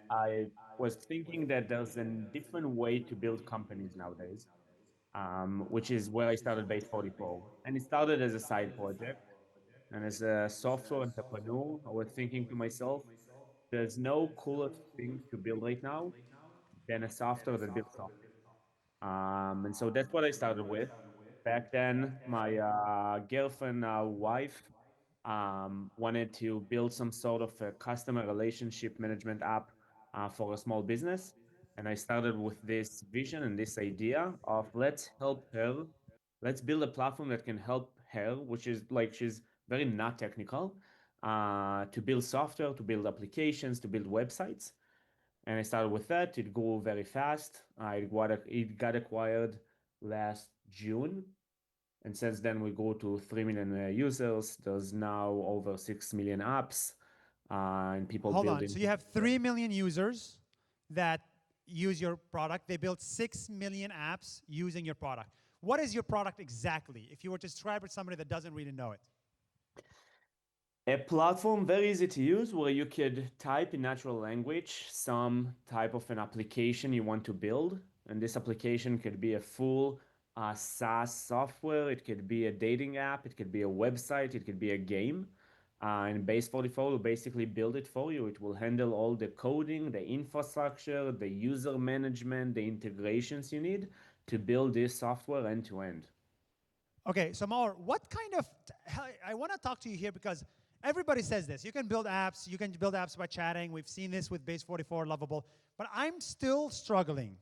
I was thinking that there's a different way to build companies nowadays, which is where I started Base 44. And it started as a side project. And as a software entrepreneur, I was thinking to myself, there's no cooler thing to build right now than a software that builds software. And so that's what I started with. Back then, my girlfriend, wife, wanted to build some sort of a customer relationship management app for a small business. And I started with this vision and this idea of let's help her. Let's build a platform that can help her, which is like she's very not technical, to build software, to build applications, to build websites. And I started with that. It grew very fast. It got acquired last June. And since then, we grew to 3 million users. There's now over 6 million apps and people Hold on. building. So you have 3 million users that use your product. They built 6 million apps using your product. What is your product exactly? If you were to describe it to somebody that doesn't really know it. A platform very easy to use where you could type in natural language some type of an application you want to build. And this application could be a full SaaS software. It could be a dating app. It could be a website. It could be a game. And Base 44 will basically build it for you. It will handle all the coding, the infrastructure, the user management, the integrations you need to build this software end to end. Okay, so Maor, what kind of, I want to talk to you here because everybody says this. You can build apps, by chatting. We've seen this with Base 44, Lovable. But I'm still struggling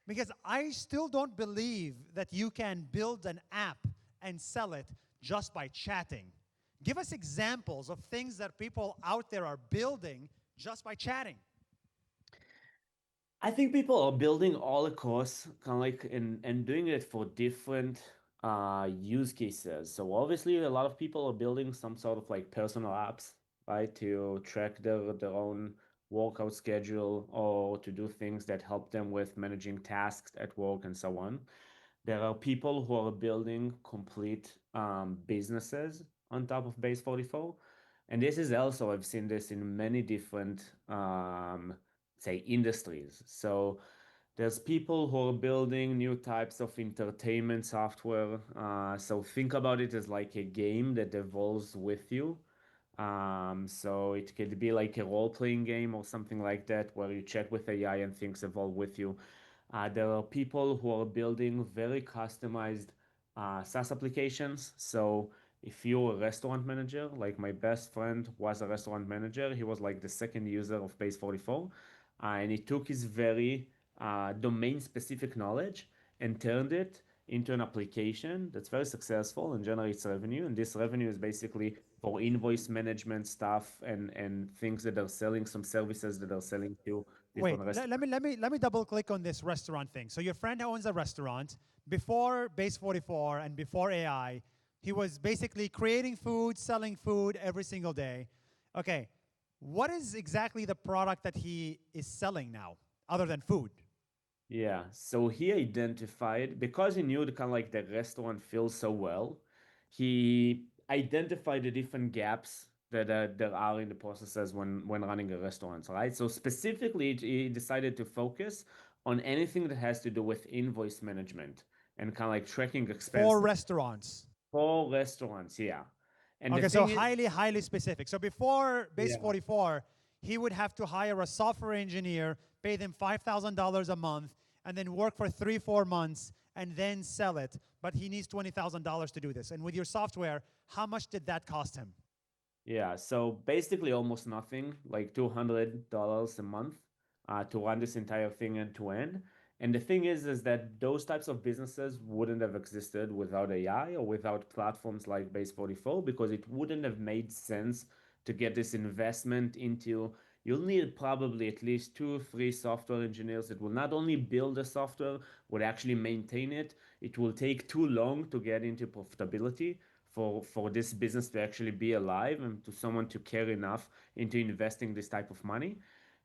because I still don't believe that you can build an app and sell it just by chatting. Give us examples of things that people out there are building just by chatting. I think people are building all across, kind of like and doing it for different use cases. So obviously, a lot of people are building some sort of like personal apps, right, to track their own workout schedule or to do things that help them with managing tasks at work and so on. There are people who are building complete businesses on top of Base 44. And this is also, I've seen this in many different, say, industries. So there's people who are building new types of entertainment software. So think about it as like a game that evolves with you. So it could be like a role-playing game or something like that, where you chat with AI and things evolve with you. There are people who are building very customized SaaS applications. So if you're a restaurant manager, like my best friend was a restaurant manager, he was like the second user of Base 44, and he took his very domain-specific knowledge and turned it into an application that's very successful and generates revenue. And this revenue is basically for invoice management stuff and things that are selling, some services that are selling to different Wait, let restaurants. me let me let me double click on this restaurant thing. So your friend owns a restaurant. Before Base 44 and before AI, he was basically creating food, selling food every single day. Okay, what is exactly the product that he is selling now, other than food? Yeah, so he identified because he knew the kind of like the restaurant feels so well, he identified the different gaps that there are in the processes when running a restaurant, right? So specifically, he decided to focus on anything that has to do with invoice management and kind of like tracking For expenses restaurants. for restaurants. Yeah, and the Okay, so thing is, highly, highly specific. So before Base yeah. 44, he would have to hire a software engineer, pay them $5,000 a month, and then work for 3, 4 months and then sell it. But he needs $20,000 to do this. And with your software, how much did that cost him? Yeah, so basically almost nothing, like $200 a month to run this entire thing end to end. And the thing is that those types of businesses wouldn't have existed without AI or without platforms like Base 44 because it wouldn't have made sense to get this investment into. You'll need probably at least 2, 3 software engineers that will not only build the software, will actually maintain it. It will take too long to get into profitability for this business to actually be alive and to someone to care enough into investing this type of money.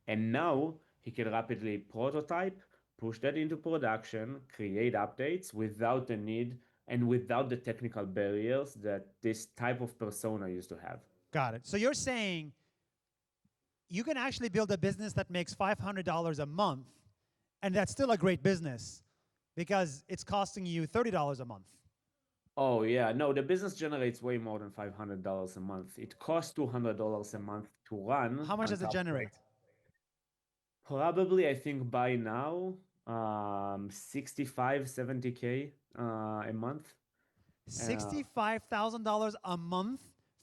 And now he can rapidly prototype, push that into production, create updates without the need and without the technical barriers that this type of persona used to have. Got it. So you're saying you can actually build a business that makes $500 a month, and that's still a great business because it's costing you $30 a month. Oh yeah, no, the business generates way more than $500 a month. It costs $200 a month to run How much on does it top of it. generate? Probably, I think by now, 65, 70K a month. Uh, $65,000 a month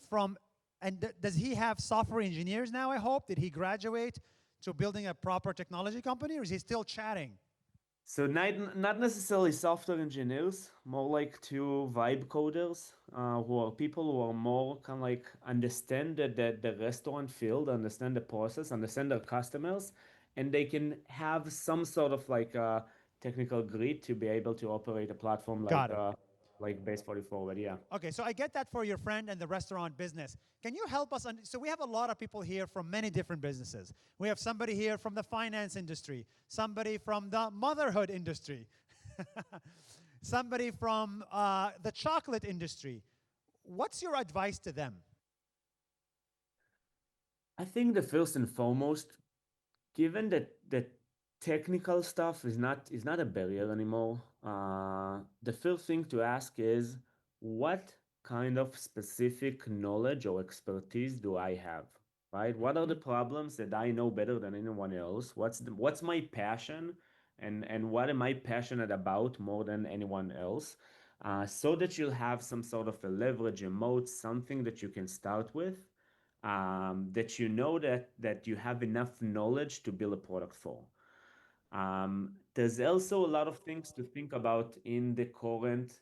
from, and does he have software engineers now, I hope? Did he graduate to building a proper technology company, or is he still chatting? So not necessarily software engineers, more like two vibe coders, who are people who are more kind of like understand the restaurant field, understand the process, understand their customers, and they can have some sort of like technical grit to be able to operate a platform Got it. like Base 44. But yeah. Okay, so I get that for your friend and the restaurant business. Can you help us? So we have a lot of people here from many different businesses. We have somebody here from the finance industry, somebody from the motherhood industry, somebody from the chocolate industry. What's your advice to them? I think the first and foremost, given that the technical stuff is not a barrier anymore, the first thing to ask is what kind of specific knowledge or expertise do I have? Right? What are the Mhm. problems that I know better than anyone else? What's my passion, and what am I passionate about more than anyone else? So that you'll have some sort of a leverage, a moat, something that you can start with, that you know that you have enough knowledge to build a product for. There's also a lot of things to think about in the current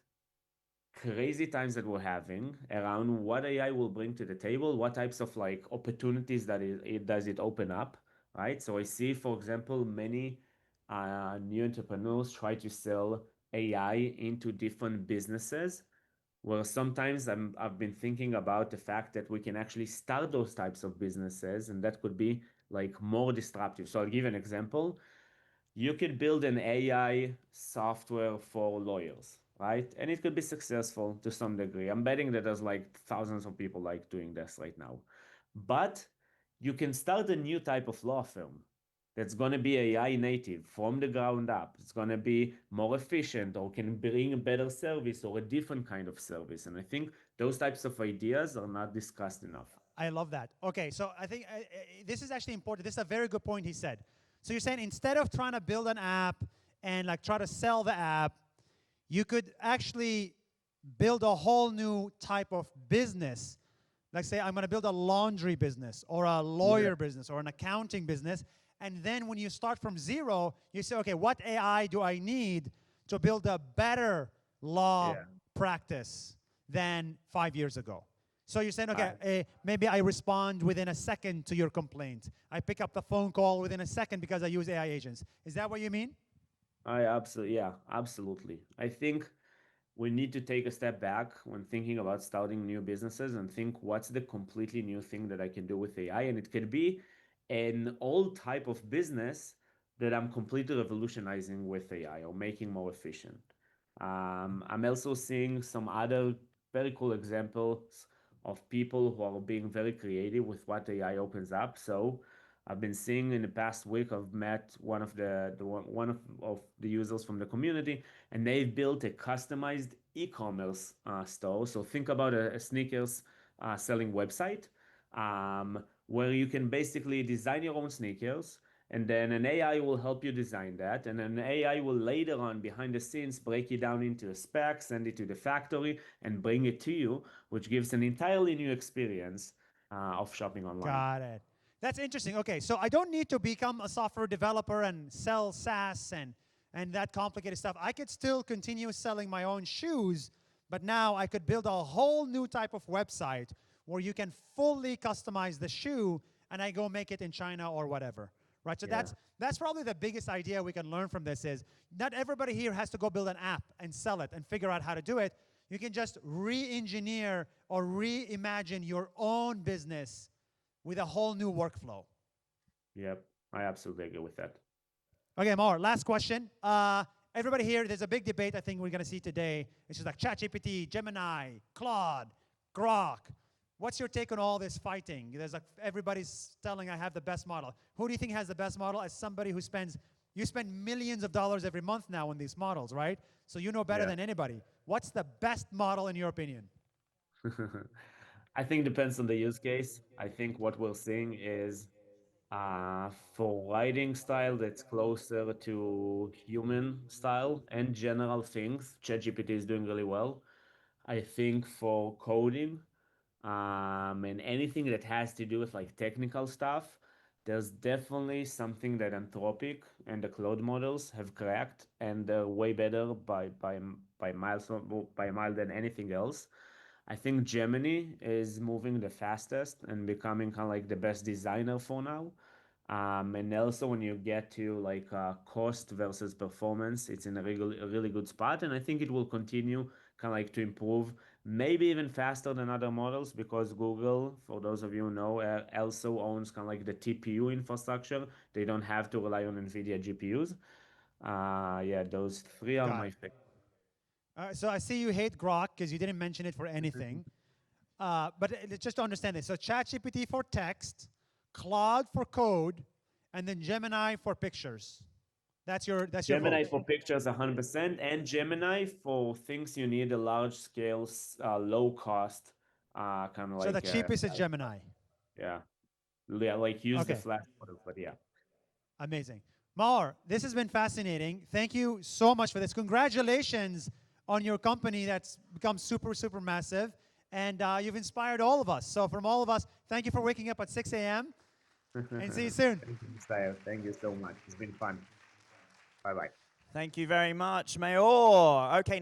crazy times that we're having around what AI will bring to the table, what types of like opportunities that it does it open up, right? So I see, for example, many new entrepreneurs try to sell AI into different businesses, well, sometimes I've been thinking about the fact that we can actually start those types of businesses, and that could be like more disruptive. So I'll give an example. You could build an AI software for lawyers, right? And it could be successful to some degree. I'm betting that there's like thousands of people like doing this right now. But you can start a new type of law firm that's going to be AI native from the ground up. It's going to be more efficient or can bring a better service or a different kind of service. And I think those types of ideas are not discussed enough. I love that. Okay, so I think this is actually important. This is a very good point he said. So you're saying instead of trying to build an app and like try to sell the app, you could actually build a whole new type of business. Like say I'm going to build a laundry business or a Yeah. lawyer business or an accounting business, and then when you start from zero, you say, okay, what AI do I need to build a better law Yeah. practice than 5 years ago? So you're saying, okay, I, maybe I respond within a second to your complaint. I pick up the phone call within a second because I use AI agents. Is that what you mean? I absolutely, yeah, absolutely. I think we need to take a step back when thinking about starting new businesses and think what's the completely new thing that I can do with AI. And it could be an old type of business that I'm completely revolutionizing with AI or making more efficient. I'm also seeing some other very cool examples of people who are being very creative with what AI opens up. So I've been seeing in the past week, I've met one of one of the users from the community, and they've built a customized e-commerce store. So think about a sneakers selling website, where you can basically design your own sneakers, and then an AI will help you design that, and an AI will later on behind the scenes break it down into a spec, send it to the factory, and bring it to you, which gives an entirely new experience of shopping online. Got it. That's interesting. Okay, so I don't need to become a software developer and sell SaaS and that complicated stuff. I could still continue selling my own shoes, but now I could build a whole new type of website where you can fully customize the shoe and I go make it in China or whatever. Right? So Yeah. that's probably the biggest idea we can learn from this is not everybody here has to go build an app and sell it and figure out how to do it. You can just re-engineer or reimagine your own business with a whole new workflow. Yep. I absolutely agree with that. Okay, Maor, last question. Everybody here, there's a big debate I think we're going to see today. It's just like ChatGPT, Gemini, Claude, Grok. What's your take on all this fighting? There's like everybody's telling I have the best model. Who do you think has the best model? As somebody who you spend millions of dollars every month now on these models, right? So you know better Yeah. than anybody. What's the best model in your opinion? I think depends on the use case. I think what we're seeing is for writing style that's closer to human style and general things, ChatGPT is doing really well. I think for coding, and anything that has to do with like technical stuff, there's definitely something that Anthropic and the cloud models have cracked, and they're way better by miles by mile than anything else. I think Gemini is moving the fastest and becoming kind of like the best designer for now. And also when you get to like cost versus performance, it's in a really good spot. And I think it will continue kind of like to improve, maybe even faster than other models because Google, for those of you who know, also owns kind of like the TPU infrastructure. They don't have to rely on NVIDIA GPUs. Yeah, those three are Got my it. favorite. So I see you hate Grok because you didn't mention it for anything. But just to understand this, so ChatGPT for text, Claude for code, and then Gemini for pictures. That's your Gemini vote. for pictures 100%, and Gemini for things you need a large scale, low cost, kind of So the like, cheapest is Gemini. yeah, yeah, like use the Okay, Flash model, but yeah. amazing. Maor, this has been fascinating. Thank you so much for this. Congratulations on your company that's become super, super massive. And you've inspired all of us. So from all of us, thank you for waking up at 6 a.m. and see you soon. Thank you, Style. Thank you so much. It's been fun. Bye bye. Thank you very much, Mayor. Okay.